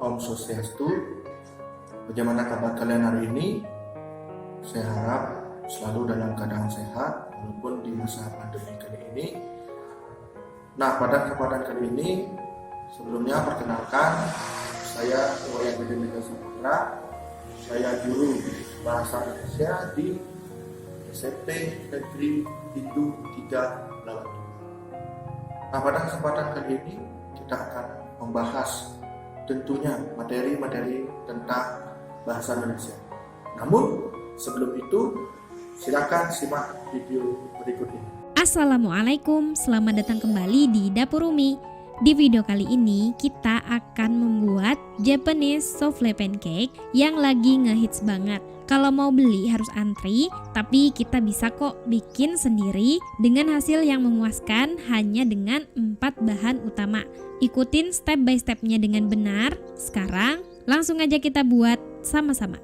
Om Swastiastu. Bagaimana kabar kalian hari ini? Saya harap selalu dalam keadaan sehat walaupun di masa pandemi kali ini. Nah, pada kesempatan kali ini sebelumnya perkenalkan, saya Wayan Budi Mega Saputra. Saya guru bahasa Indonesia di SMP Negeri Hindu 3 Lawatu. Nah, pada kesempatan kali ini kita akan membahas tentunya materi-materi tentang bahasa Indonesia. Namun sebelum itu, silakan simak video berikut ini. Assalamualaikum, selamat datang kembali di Dapur Umi. Di video kali ini kita akan membuat Japanese souffle pancake yang lagi ngehits banget. Kalau mau beli harus antri, tapi kita bisa kok bikin sendiri dengan hasil yang memuaskan hanya dengan 4 bahan utama. Ikutin step by stepnya dengan benar. Sekarang langsung aja kita buat sama-sama.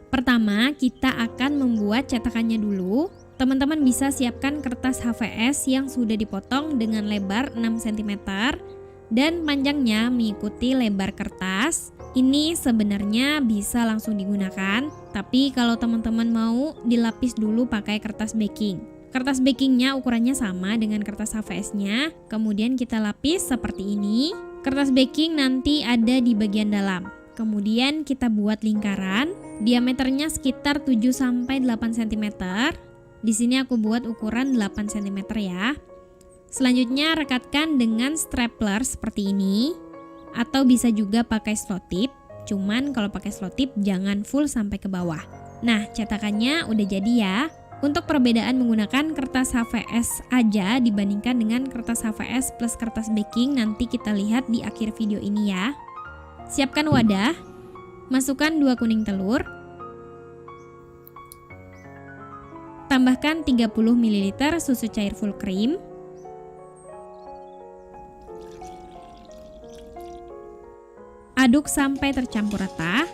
Pertama, kita akan membuat cetakannya dulu. Teman-teman bisa siapkan kertas HVS yang sudah dipotong dengan lebar 6 cm dan panjangnya mengikuti lebar kertas. Ini sebenarnya bisa langsung digunakan, tapi kalau teman-teman mau dilapis dulu pakai kertas baking. Kertas bakingnya ukurannya sama dengan kertas HVS-nya, kemudian kita lapis seperti ini. Kertas baking nanti ada di bagian dalam. Kemudian kita buat lingkaran, diameternya sekitar 7-8 cm. Di sini aku buat ukuran 8 cm ya. Selanjutnya rekatkan dengan stapler seperti ini, atau bisa juga pakai selotip. Cuman kalau pakai selotip jangan full sampai ke bawah. Nah, cetakannya udah jadi ya. Untuk perbedaan menggunakan kertas HVS aja dibandingkan dengan kertas HVS plus kertas baking nanti kita lihat di akhir video ini ya. Siapkan wadah, masukkan 2 kuning telur, tambahkan 30 ml susu cair full cream, aduk sampai tercampur rata.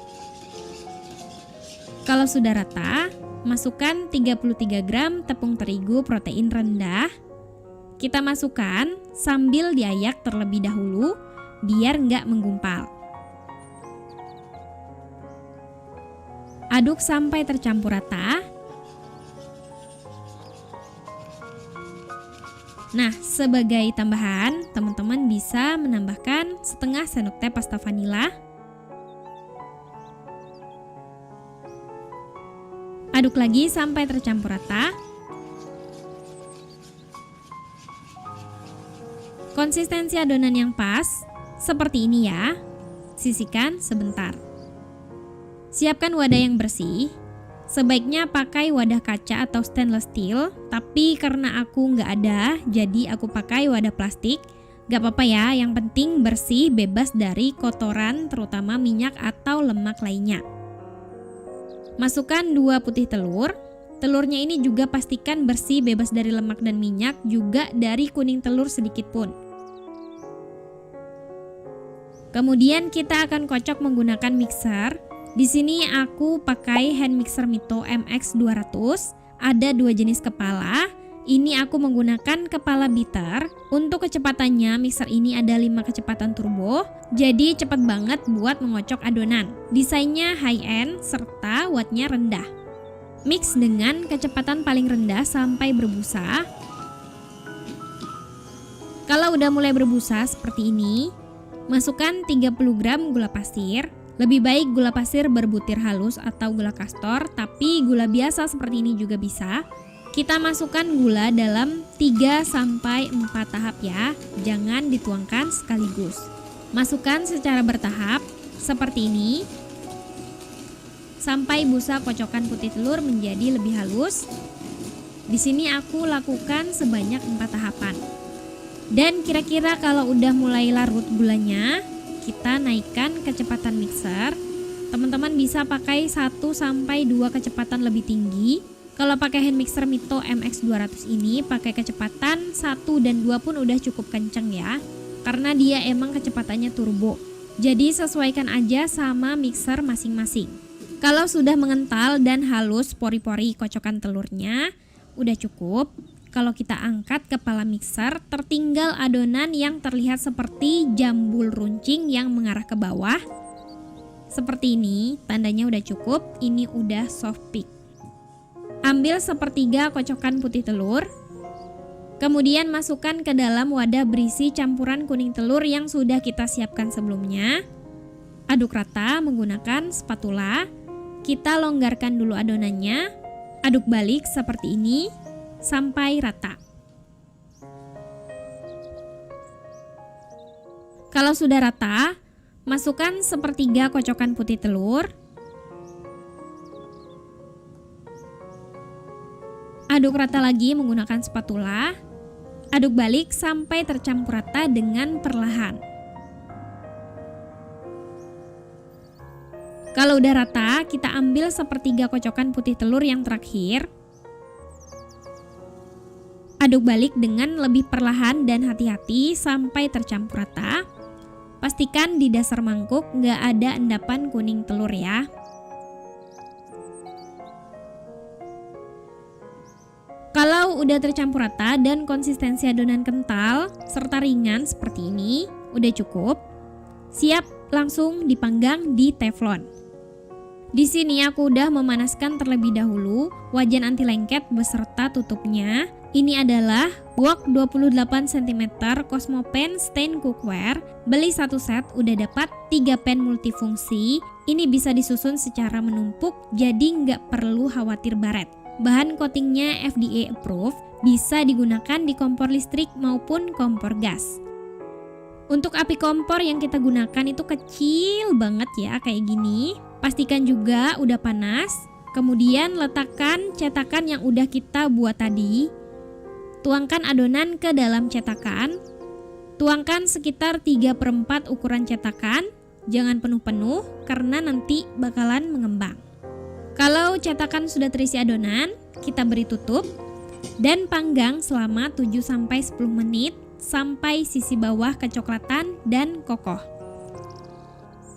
Kalau sudah rata, masukkan 33 gram tepung terigu protein rendah. Kita masukkan sambil diayak terlebih dahulu biar nggak menggumpal. Aduk sampai tercampur rata. Nah, sebagai tambahan, teman-teman bisa menambahkan setengah sendok teh pasta vanila. Aduk lagi sampai tercampur rata. Konsistensi adonan yang pas, seperti ini ya. Sisihkan sebentar. Siapkan wadah yang bersih. Sebaiknya pakai wadah kaca atau stainless steel, tapi karena aku nggak ada, jadi aku pakai wadah plastik. Gak apa-apa ya, yang penting bersih, bebas dari kotoran, terutama minyak atau lemak lainnya. Masukkan 2 putih telur. Telurnya ini juga pastikan bersih, bebas dari lemak dan minyak, juga dari kuning telur sedikit pun. Kemudian kita akan kocok menggunakan mixer. Di sini aku pakai hand mixer Mito MX200. Ada 2 jenis kepala. Ini aku menggunakan kepala bitter. Untuk kecepatannya mixer ini ada 5 kecepatan turbo. Jadi cepat banget buat mengocok adonan. Desainnya high end serta wattnya rendah. Mix dengan kecepatan paling rendah sampai berbusa. Kalau udah mulai berbusa seperti ini, masukkan 30 gram gula pasir. Lebih baik gula pasir berbutir halus atau gula kastor, tapi gula biasa seperti ini juga bisa. Kita masukkan gula dalam 3-4 tahap ya, jangan dituangkan sekaligus. Masukkan secara bertahap seperti ini sampai busa kocokan putih telur menjadi lebih halus. Di sini aku lakukan sebanyak 4 tahapan. Dan kira-kira kalau udah mulai larut gulanya, kita naikkan kecepatan mixer. Teman-teman bisa pakai 1-2 kecepatan lebih tinggi. Kalau pakai hand mixer Mito MX200 ini pakai kecepatan 1 dan 2 pun udah cukup kenceng ya. Karena dia emang kecepatannya turbo. Jadi sesuaikan aja sama mixer masing-masing. Kalau sudah mengental dan halus pori-pori kocokan telurnya, udah cukup. Kalau kita angkat kepala mixer, tertinggal adonan yang terlihat seperti jambul runcing yang mengarah ke bawah. Seperti ini, tandanya udah cukup, ini udah soft peak. Ambil sepertiga kocokan putih telur, kemudian masukkan ke dalam wadah berisi campuran kuning telur yang sudah kita siapkan sebelumnya. Aduk rata menggunakan spatula. Kita longgarkan dulu adonannya. Aduk balik seperti ini sampai rata. Kalau sudah rata, masukkan sepertiga kocokan putih telur. Aduk rata lagi menggunakan spatula. Aduk balik sampai tercampur rata dengan perlahan. Kalau udah rata, kita ambil sepertiga kocokan putih telur yang terakhir. Aduk balik dengan lebih perlahan dan hati-hati sampai tercampur rata. Pastikan di dasar mangkuk nggak ada endapan kuning telur ya. Kalau udah tercampur rata dan konsistensi adonan kental serta ringan seperti ini, udah cukup. Siap langsung dipanggang di teflon. Di sini aku udah memanaskan terlebih dahulu wajan anti lengket beserta tutupnya. Ini adalah wok 28 cm Cosmo Pan Stain Cookware. Beli satu set udah dapat 3 pan multifungsi. Ini bisa disusun secara menumpuk jadi nggak perlu khawatir baret. Bahan coatingnya FDA approved, bisa digunakan di kompor listrik maupun kompor gas. Untuk api kompor yang kita gunakan itu kecil banget ya, kayak gini. Pastikan juga udah panas. Kemudian letakkan cetakan yang udah kita buat tadi. Tuangkan adonan ke dalam cetakan. Tuangkan sekitar 3/4 ukuran cetakan. Jangan penuh-penuh karena nanti bakalan mengembang. Kalau cetakan sudah terisi adonan, kita beri tutup dan panggang selama 7-10 menit sampai sisi bawah kecoklatan dan kokoh.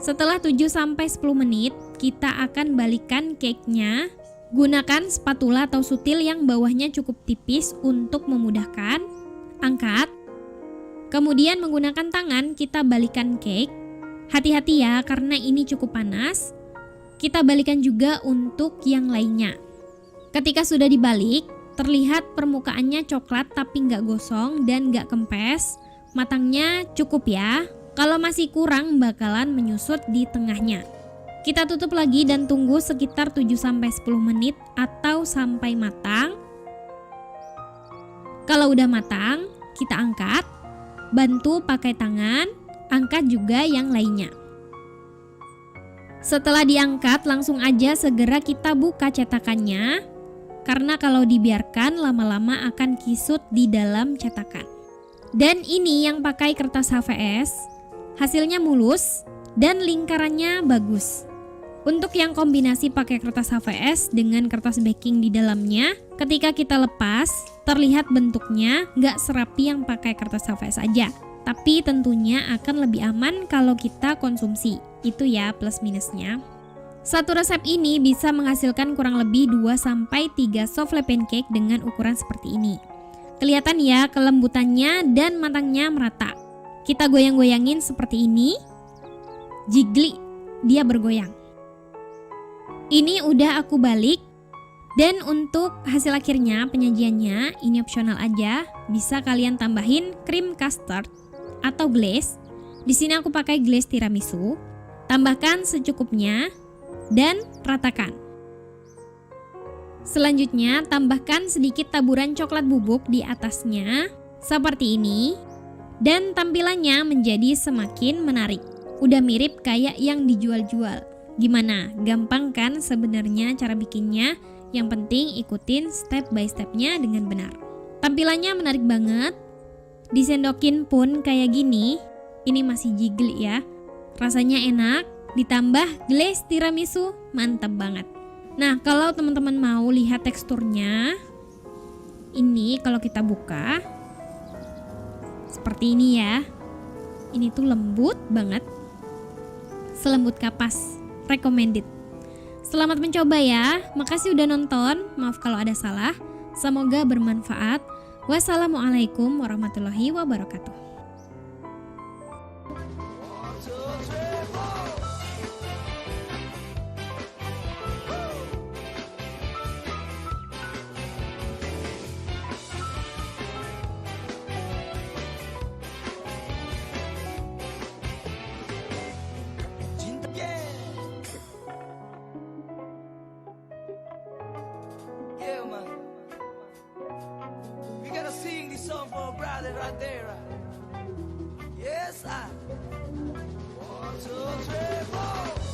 Setelah 7-10 menit, kita akan balikkan cake-nya. Gunakan spatula atau sutil yang bawahnya cukup tipis untuk memudahkan. Angkat. Kemudian menggunakan tangan kita balikkan cake. Hati-hati ya karena ini cukup panas. Kita balikkan juga untuk yang lainnya. Ketika sudah dibalik, terlihat permukaannya coklat tapi nggak gosong dan nggak kempes. Matangnya cukup ya. Kalau masih kurang bakalan menyusut di tengahnya. Kita tutup lagi dan tunggu sekitar 7-10 menit atau sampai matang. Kalau udah matang, kita angkat. Bantu pakai tangan, angkat juga yang lainnya. Setelah diangkat, langsung aja segera kita buka cetakannya. Karena kalau dibiarkan lama-lama akan kisut di dalam cetakan. Dan ini yang pakai kertas HVS, hasilnya mulus dan lingkarannya bagus. Untuk yang kombinasi pakai kertas HVS dengan kertas baking di dalamnya, ketika kita lepas, terlihat bentuknya nggak serapi yang pakai kertas HVS aja. Tapi tentunya akan lebih aman kalau kita konsumsi. Itu ya plus minusnya. Satu resep ini bisa menghasilkan kurang lebih 2-3 souffle pancake dengan ukuran seperti ini. Kelihatan ya kelembutannya dan matangnya merata. Kita goyang-goyangin seperti ini. Jiggly, dia bergoyang. Ini udah aku balik. Dan untuk hasil akhirnya penyajiannya ini opsional aja. Bisa kalian tambahin krim custard atau glaze. Di sini aku pakai glaze tiramisu. Tambahkan secukupnya dan ratakan. Selanjutnya tambahkan sedikit taburan coklat bubuk di atasnya seperti ini. Dan tampilannya menjadi semakin menarik. Udah mirip kayak yang dijual-jual. Gimana? Gampang kan sebenarnya cara bikinnya? Yang penting ikutin step by stepnya dengan benar. Tampilannya menarik banget. Disendokin pun kayak gini. Ini masih jiggly ya. Rasanya enak. Ditambah glaze tiramisu, mantap banget. Nah, kalau teman-teman mau lihat teksturnya, ini kalau kita buka seperti ini ya. Ini tuh lembut banget. Selembut kapas. Recommended. Selamat mencoba ya. Makasih udah nonton. Maaf kalau ada salah. Semoga bermanfaat. Wassalamualaikum warahmatullahi wabarakatuh. song for a brother right there. Yes, I. 1, 2, 3, 4.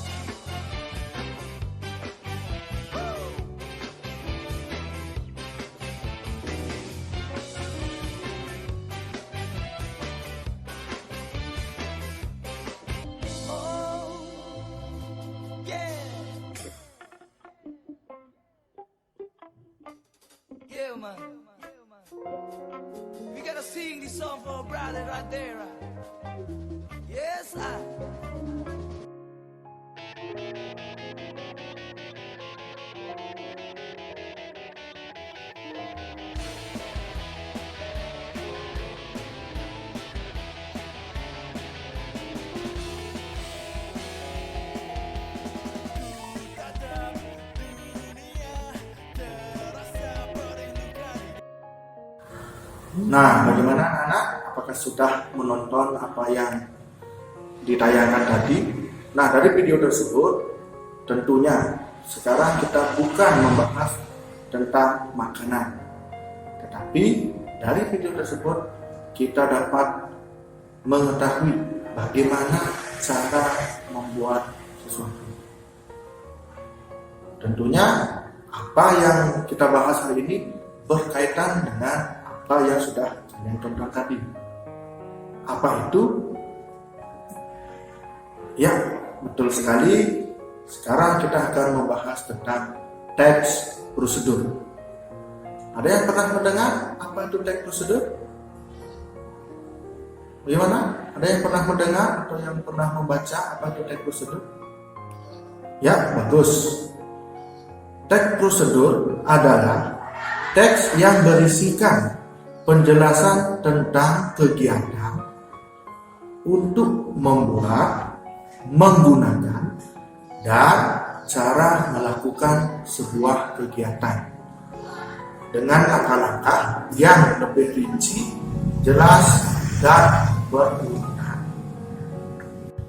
Yeah, man. We gotta sing this song for a brother right there. Yes, I. Nah, bagaimana anak-anak? Apakah sudah menonton apa yang ditayangkan tadi? Nah, dari video tersebut tentunya sekarang kita bukan membahas tentang makanan, tetapi dari video tersebut kita dapat mengetahui bagaimana cara membuat sesuatu. Tentunya apa yang kita bahas hari ini berkaitan dengan apa yang sudah kalian tonton tadi. Apa itu? Ya, betul sekali. Sekarang kita akan membahas tentang teks prosedur. Ada yang pernah mendengar apa itu teks prosedur? Bagaimana? Ada yang pernah mendengar atau yang pernah membaca apa itu teks prosedur? Ya, bagus. Teks prosedur adalah teks yang berisikan penjelasan tentang kegiatan untuk membuat, menggunakan, dan cara melakukan sebuah kegiatan dengan langkah-langkah yang lebih rinci, jelas, dan berurutan.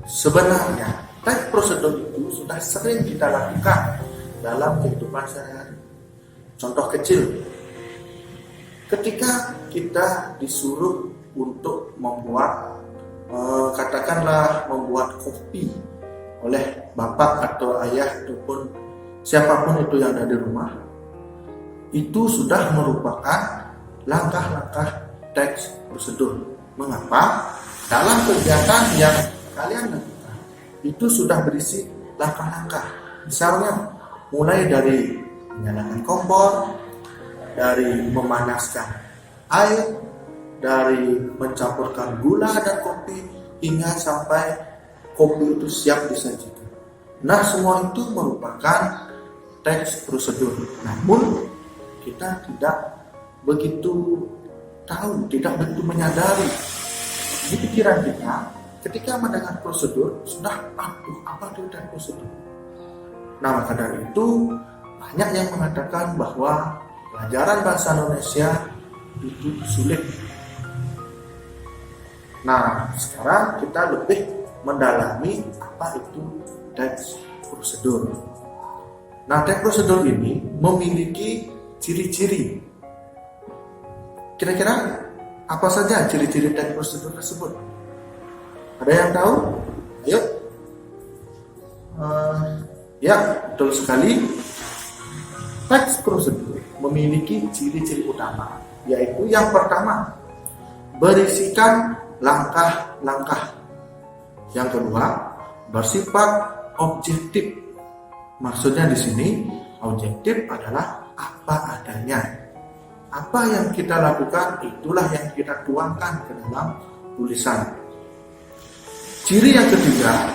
Sebenarnya, teks prosedur itu sudah sering kita lakukan dalam kehidupan sehari-hari. Contoh kecil, ketika kita disuruh untuk membuat katakanlah membuat kopi oleh bapak atau ayah ataupun siapapun itu yang ada di rumah, itu sudah merupakan langkah-langkah teks prosedur. Mengapa? Dalam kegiatan yang kalian lakukan itu sudah berisi langkah-langkah. Misalnya mulai dari menyalakan kompor, dari memanaskan air, dari mencampurkan gula dan kopi, hingga sampai kopi itu siap disajikan. Nah, semua itu merupakan teks prosedur. Namun, kita tidak begitu tahu, tidak begitu menyadari di pikiran kita ketika mendengar prosedur, sudah apa itu teks prosedur? Nah, maka dari itu, banyak yang mengatakan bahwa pelajaran bahasa Indonesia itu sulit. Nah, sekarang kita lebih mendalami apa itu teks prosedur. Nah, teks prosedur ini memiliki ciri-ciri. Kira-kira apa saja ciri-ciri teks prosedur tersebut? Ada yang tahu? Ayo. Ya, betul sekali. Teks prosedur memiliki ciri-ciri utama, yaitu yang pertama, berisikan langkah-langkah. Yang kedua, bersifat objektif. Maksudnya di sini, objektif adalah apa adanya. Apa yang kita lakukan, itulah yang kita tuangkan ke dalam tulisan. Ciri yang ketiga,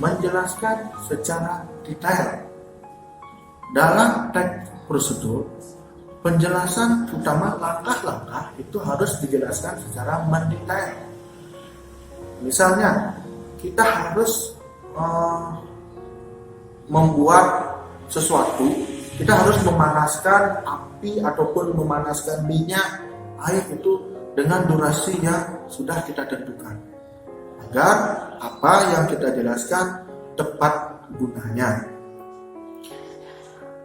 menjelaskan secara detail. Dalam teks prosedur, penjelasan terutama langkah-langkah itu harus dijelaskan secara mendetail. Misalnya, kita harus membuat sesuatu, kita harus memanaskan api ataupun memanaskan minyak, air itu dengan durasi yang sudah kita tentukan, agar apa yang kita jelaskan tepat gunanya.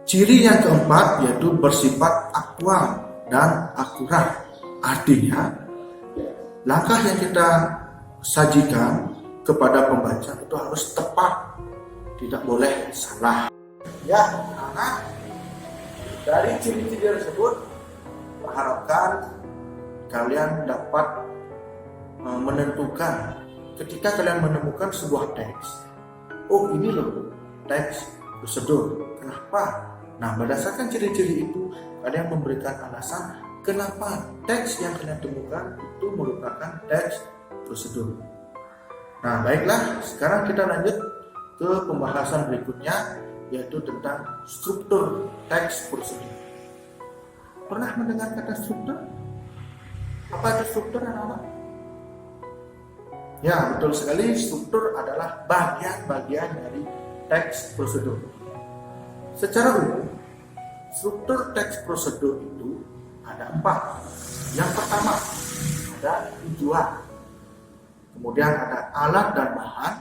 Ciri yang keempat yaitu bersifat aktual dan akurat. Artinya, langkah yang kita sajikan kepada pembaca itu harus tepat, tidak boleh salah. Ya, karena dari ciri-ciri tersebut, harapkan kalian dapat menentukan ketika kalian menemukan sebuah teks. Oh, ini loh teks prosedur. Kenapa? Nah, berdasarkan ciri-ciri itu, kalian memberikan alasan kenapa teks yang kalian temukan itu merupakan teks prosedur. Nah, baiklah, sekarang kita lanjut ke pembahasan berikutnya, yaitu tentang struktur teks prosedur. Pernah mendengar kata struktur? Apa itu struktur, anak-anak? Ya, betul sekali, struktur adalah bagian-bagian dari teks prosedur. Secara umum, struktur teks prosedur itu ada 4. Yang pertama, ada tujuan. Kemudian ada alat dan bahan.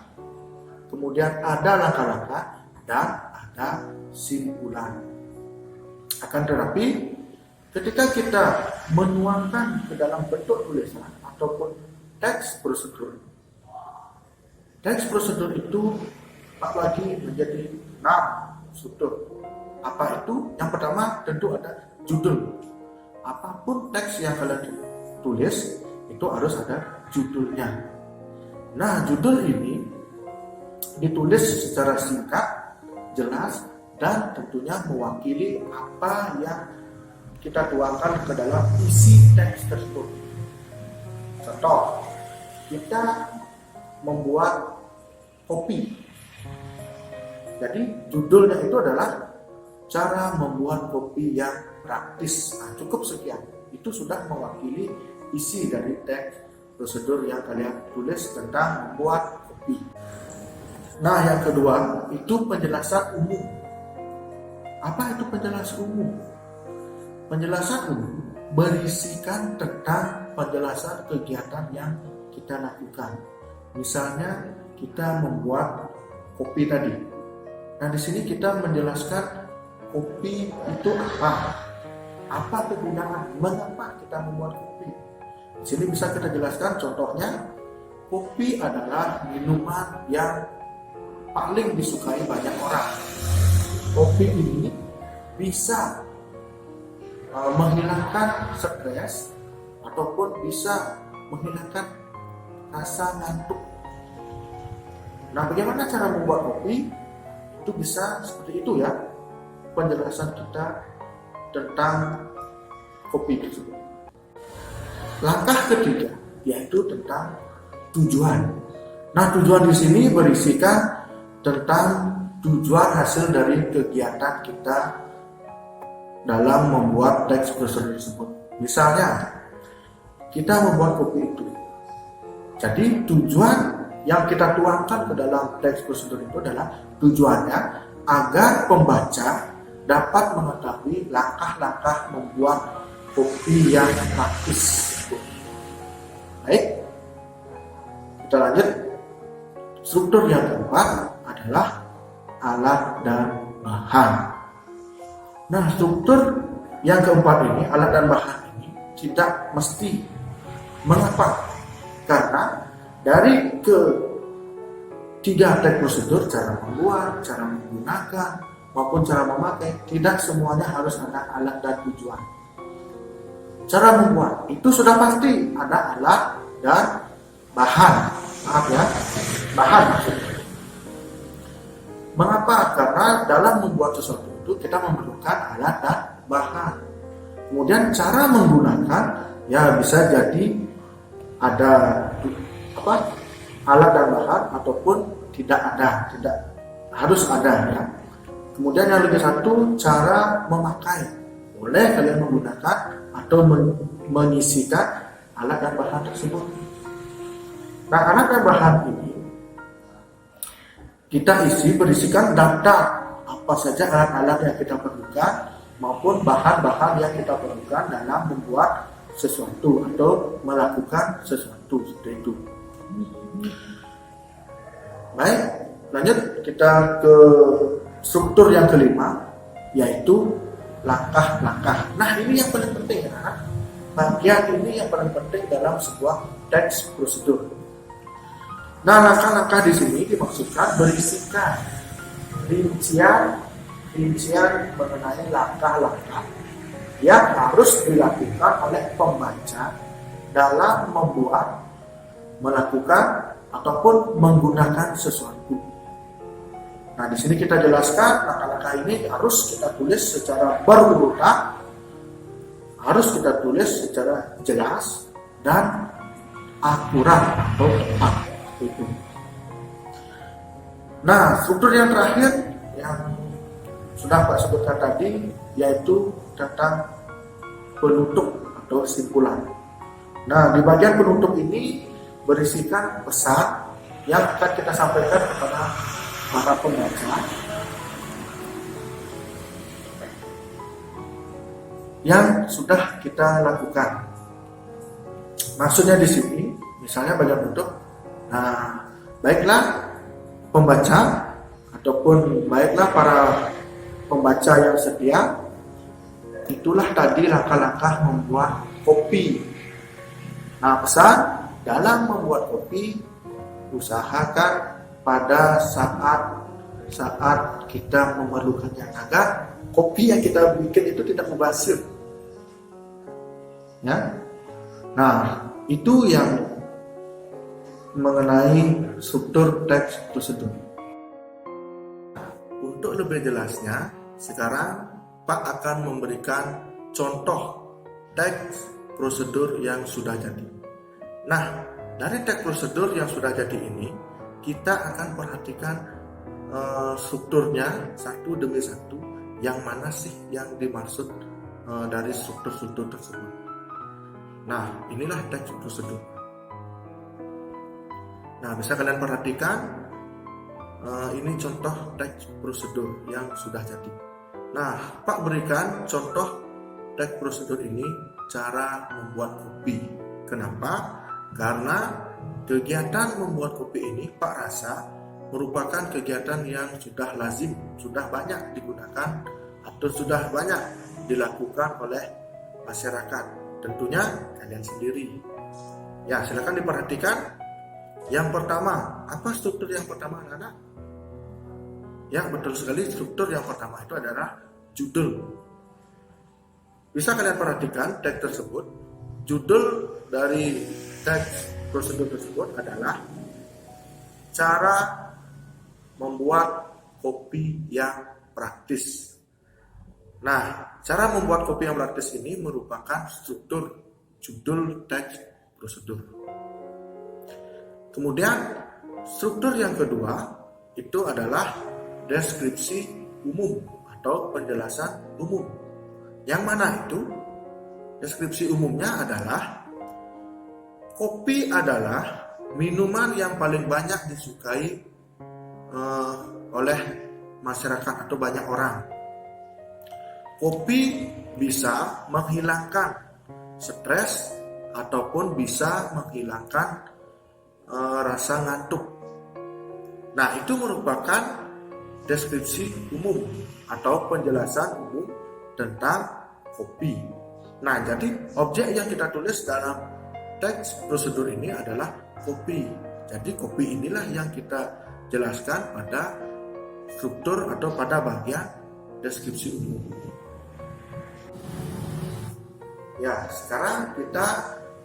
Kemudian ada langkah-langkah dan ada simpulan. Akan tetapi, ketika kita menuangkan ke dalam bentuk tulisan ataupun teks prosedur itu bagi menjadi 6 struktur. Apa itu? Yang pertama tentu ada judul. Apapun teks yang kalian tulis itu harus ada judulnya. Nah, judul ini ditulis secara singkat, jelas, dan tentunya mewakili apa yang kita tuangkan ke dalam isi teks tersebut. Contoh, kita membuat kopi. Jadi judulnya itu adalah cara membuat kopi yang praktis. Nah, cukup sekian. Itu sudah mewakili isi dari teks prosedur yang kalian tulis tentang membuat kopi. Nah, yang kedua itu penjelasan umum. Apa itu penjelasan umum? Penjelasan umum berisikan tentang penjelasan kegiatan yang kita lakukan. Misalnya kita membuat kopi tadi. Nah, di sini kita menjelaskan kopi itu apa kegunaan, mengapa kita membuat kopi. Di sini bisa kita jelaskan, contohnya kopi adalah minuman yang paling disukai banyak orang. Kopi ini bisa menghilangkan stres ataupun bisa menghilangkan rasa ngantuk. Nah, bagaimana cara membuat kopi? Itu bisa seperti itu ya, penjelasan kita tentang kopi tersebut. Langkah ketiga yaitu tentang tujuan. Nah, tujuan di sini berisikan tentang tujuan hasil dari kegiatan kita dalam membuat teks prosedur tersebut. Misalnya, kita membuat kopi itu. Jadi tujuan yang kita tuangkan ke dalam teks prosedur itu adalah tujuannya agar pembaca dapat mengetahui langkah-langkah membuat kopi yang praktis. Baik, kita lanjut. Struktur yang keempat adalah alat dan bahan. Nah, struktur yang keempat ini, alat dan bahan ini tidak mesti. Mengapa? Karena dari ketiga teks prosedur, cara membuat, cara menggunakan, maupun cara memakai, tidak semuanya harus ada alat dan tujuan. Cara membuat, itu sudah pasti ada alat dan bahan. Maaf ya, bahan maksudnya. Mengapa? Karena dalam membuat sesuatu itu kita memerlukan alat dan bahan. Kemudian cara menggunakan, ya bisa jadi ada alat dan bahan ataupun tidak harus ada ya. Kemudian yang lebih satu, cara memakai, boleh kalian menggunakan atau mengisikan alat dan bahan tersebut. Nah, alat dan bahan ini kita berisikan daftar apa saja alat-alat yang kita perlukan maupun bahan-bahan yang kita perlukan dalam membuat sesuatu atau melakukan sesuatu seperti itu. Baik, lanjut kita ke struktur yang kelima, yaitu langkah-langkah. Nah, ini yang paling penting ya. bagian ini yang paling penting dalam sebuah teks prosedur. Nah, langkah-langkah di sini dimaksudkan berisikan rincian mengenai langkah-langkah yang harus dilakukan oleh pembaca dalam melakukan ataupun menggunakan sesuatu. Nah, di sini kita jelaskan langkah-langkah ini harus kita tulis secara berurutan, harus kita tulis secara jelas dan akurat atau tepat. Itu. Nah, struktur yang terakhir yang sudah Pak sebutkan tadi yaitu tentang penutup atau simpulan. Nah, di bagian penutup ini berisikan pesan yang akan kita sampaikan kepada para pembaca yang sudah kita lakukan. Maksudnya di sini, misalnya bagian penutup. Nah, baiklah pembaca ataupun baiklah para pembaca yang setia, itulah tadi langkah-langkah membuat kopi. Nah, pesan dalam membuat kopi, usahakan pada saat kita memerlukannya agar kopi yang kita bikin itu tidak mubazir. Ya. Nah, itu yang mengenai struktur teks prosedur. Untuk lebih jelasnya, sekarang Pak akan memberikan contoh teks prosedur yang sudah jadi. Nah, dari teks prosedur yang sudah jadi ini, kita akan perhatikan strukturnya satu demi satu, yang mana sih yang dimaksud dari struktur-struktur tersebut. Nah, inilah teks prosedur. Nah, bisa kalian perhatikan, ini contoh teks prosedur yang sudah jadi. Nah, Pak berikan contoh teks prosedur ini cara membuat kopi. Kenapa? Karena kegiatan membuat kopi ini Pak rasa merupakan kegiatan yang sudah lazim, sudah banyak digunakan atau sudah banyak dilakukan oleh masyarakat. Tentunya kalian sendiri. Ya, silakan diperhatikan. Yang pertama, apa struktur yang pertama, anak-anak? Ya, betul sekali, struktur yang pertama itu adalah judul. Bisa kalian perhatikan teks tersebut. Judul dari teks prosedur tersebut adalah cara membuat kopi yang praktis. Nah, cara membuat kopi yang praktis ini merupakan struktur judul teks prosedur. Kemudian struktur yang kedua itu adalah deskripsi umum atau penjelasan umum. Yang mana itu? Deskripsi umumnya adalah kopi adalah minuman yang paling banyak disukai oleh masyarakat atau banyak orang. Kopi bisa menghilangkan stres ataupun bisa menghilangkan rasa ngantuk. Nah, itu merupakan deskripsi umum atau penjelasan umum tentang kopi. Nah, jadi objek yang kita tulis dalam teks prosedur ini adalah kopi. Jadi kopi inilah yang kita jelaskan pada struktur atau pada bagian deskripsi umum. Ya, sekarang kita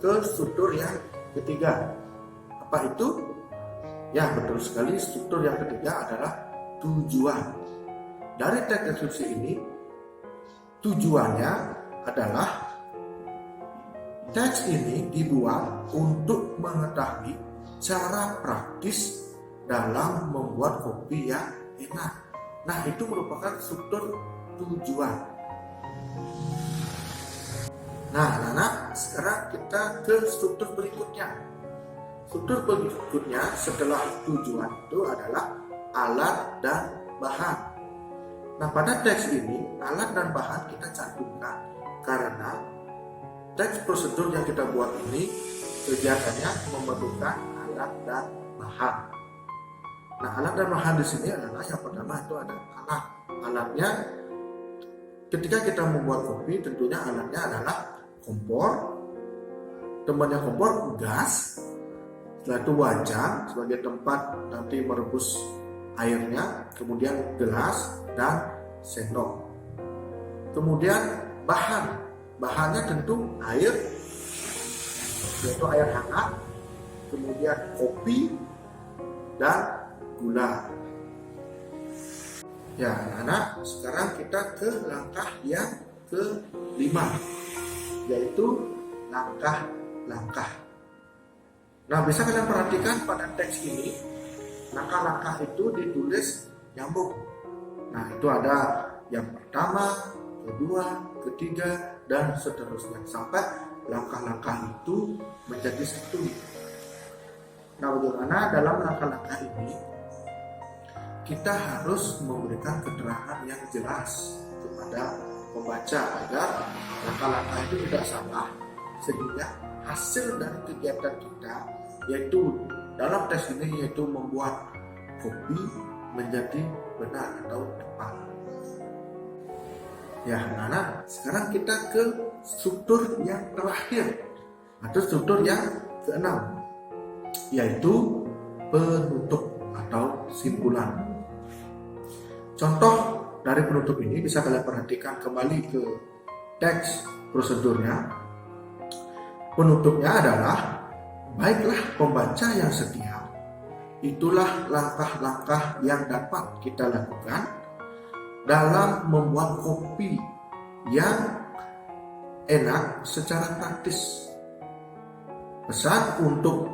ke struktur yang ketiga. Apa itu? Ya, betul sekali, struktur yang ketiga adalah tujuan. Dari teks deskripsi ini, tujuannya adalah teks ini dibuat untuk mengetahui cara praktis dalam membuat kopi yang enak. Nah, itu merupakan struktur tujuan. Nah, anak-anak, sekarang kita ke struktur berikutnya. Struktur berikutnya setelah tujuan itu adalah alat dan bahan. Nah, pada teks ini alat dan bahan kita cantumkan karena teks prosedur yang kita buat ini kegiatannya memerlukan alat dan bahan. Nah, alat dan bahan di sini adalah yang pertama itu ada alat. Alatnya ketika kita membuat kopi tentunya alatnya adalah kompor, temannya kompor, gas. Setelah itu wajan sebagai tempat nanti merebus airnya, kemudian gelas dan sendok. Kemudian bahannya tentu air, yaitu air hangat, kemudian kopi dan gula. Ya anak-anak, sekarang kita ke langkah yang kelima, yaitu langkah-langkah. Nah, bisa kalian perhatikan pada teks ini, langkah-langkah itu ditulis nyambung. Nah, itu ada yang pertama, kedua, ketiga, dan seterusnya sampai langkah-langkah itu menjadi satu. Nah, bagaimana dalam langkah-langkah ini kita harus memberikan keterangan yang jelas kepada pembaca agar langkah-langkah itu tidak salah, sehingga hasil dari kegiatan kita, yaitu dalam tes ini, yaitu membuat kopi, menjadi benar atau tepat. Ya, anak-anak, sekarang kita ke struktur yang terakhir atau struktur yang keenam, yaitu penutup atau simpulan. Contoh dari penutup ini bisa kalian perhatikan kembali ke teks prosedurnya. Penutupnya adalah, baiklah pembaca yang setia, itulah langkah-langkah yang dapat kita lakukan dalam membuat kopi yang enak secara praktis. Pesan untuk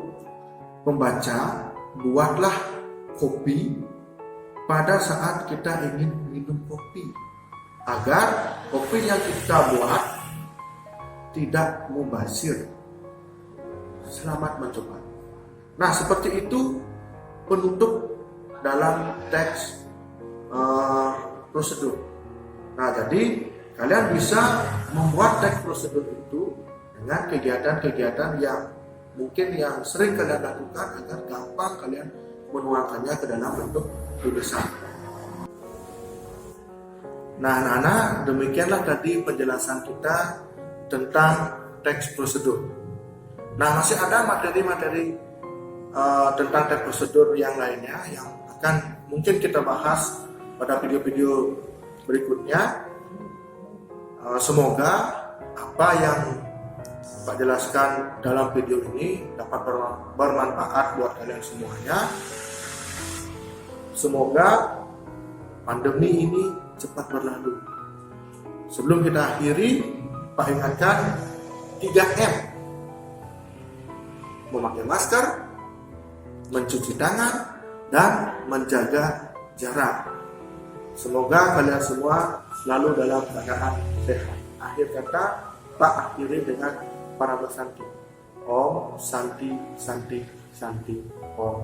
pembaca, buatlah kopi pada saat kita ingin minum kopi, agar kopi yang kita buat tidak mubazir. Selamat mencoba. Nah, seperti itu penutup dalam teks prosedur. Nah, jadi kalian bisa membuat teks prosedur itu dengan kegiatan-kegiatan yang mungkin yang sering kalian lakukan agar gampang kalian menuangkannya ke dalam bentuk tulisan. Nah, anak-anak, demikianlah tadi penjelasan kita tentang teks prosedur. Nah, masih ada materi-materi tentang teks prosedur yang lainnya yang akan mungkin kita bahas pada video-video berikutnya. Semoga apa yang Pak jelaskan dalam video ini dapat bermanfaat buat kalian semuanya. Semoga pandemi ini cepat berlalu. Sebelum kita akhiri, Pak ingatkan 3M. Memakai masker, mencuci tangan, dan menjaga jarak. Semoga kalian semua selalu dalam keadaan sehat. Akhir kata, Pak akhiri dengan para bersanti. Om Santi Santi Santi Om.